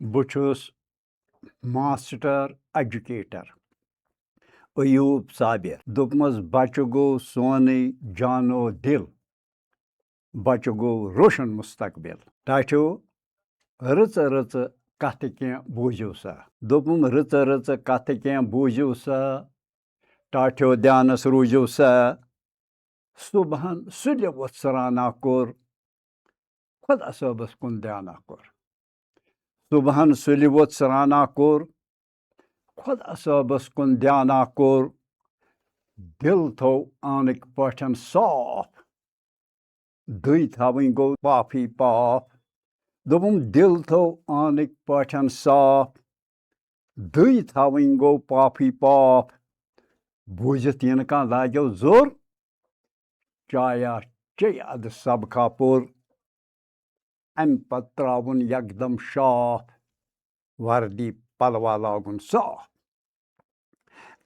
बह छुस master educator Ayub Sabir दोपमस बच्चे गो सोने जानो दिल बच्चे गो रोशन मुस्तकबिल टाठो रच रच कथ क्या बूझो सा दोपम रच रच कथ क्या बूझो सा टाठो ध्यानस रूझो सा सुबहन सुलि वोथ सराहना कोर खुदा सबस कुन ध्याना कोर सुबहन सुलि वोथ सराहना कोर खुदा सबस कुन ध्याना कोर दिल थो आनिक पठन साफ दुई थावई गो पाफी पाफ दोपम दिल थो आनिक पठन साफ दुई थावई गो पाफी पाफ बूझित इन का लागो जोर चाया चयद सब खा पुर अम पत त्रावुन यकदम शाफ वर्दी पलवा लागुन साफ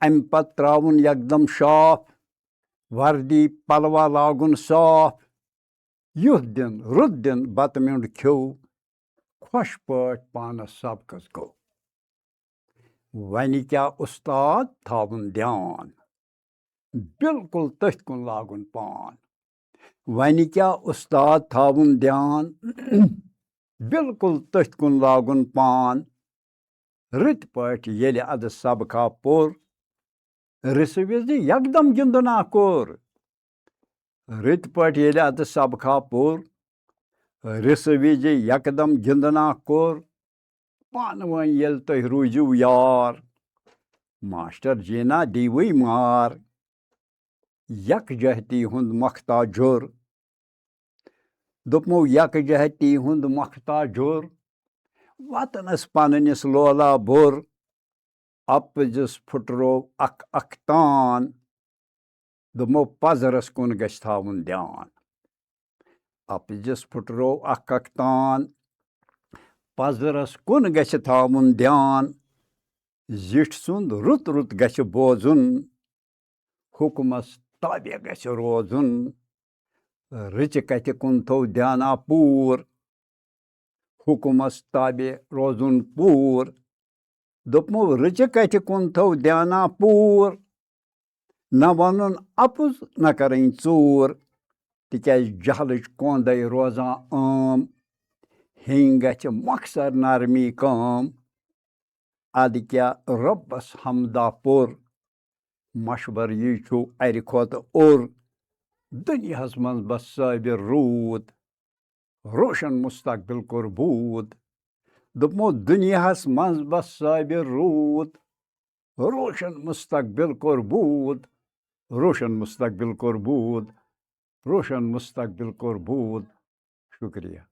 अम पत त्रावुन यकदम शाफ वर्दी पलवा लागुन साफ युह दिन रुत दिन बत म्युंड ख्यो खुश पट पानस सबकस गो वन क्या उस्ताद थावुन ध्यान बिल्कुल तथ कुन लागुन पान वन क्या उस्ताद थावुन ध्यान बिल्कुल तथ कुन लागुन पान रत पट येले अद सब खा पुर रिस विज यकदम गिंदना कोर रत पट येले अद सब खा पुर रिस विज यकदम गिंदना कोर पान वन येल तुह रूजू यार मास्टर जीना दीवई मार यकजहती हुंद मख्ता जुर दोपमो यकजहती हुंद मख्ता जुर वतनस पननिस लोला बुर अपजिस फुटरो अख अखतान दोपमो पजरस कुन गछ थावुन ध्यान अपजिस फुटरो अख अखतान पजरस कुन गछ थावुन ध्यान जिठ सुंद रुत रुत गछ बोजुन हुकुमस ताबे गछ रोजुन रिच कथ कुन थो ध्याना पूर हुकुमस ताबे रोजुन पूर दोपमो रिच कथ कुन थो ध्याना पूर न वनुन अपुज न करें चूर तिक्याज जहलच कोंद रोजान आम हें गछ मक्सर नरमी काम अद क्या रब्बस हमदा पुर मशवर यी छु अरि खोत उर दुनियाहस मंज बस साबिर रूद रोशन मुस्तकबिल कोर बूद दोपमो दुनियाहस मंज बस साबिर रूद रोशन मुस्तकबिल कोर बूद रोशन मुस्तकबिल कोर बूद रोशन मुस्तकबिल कोर बूद शुक्रिया।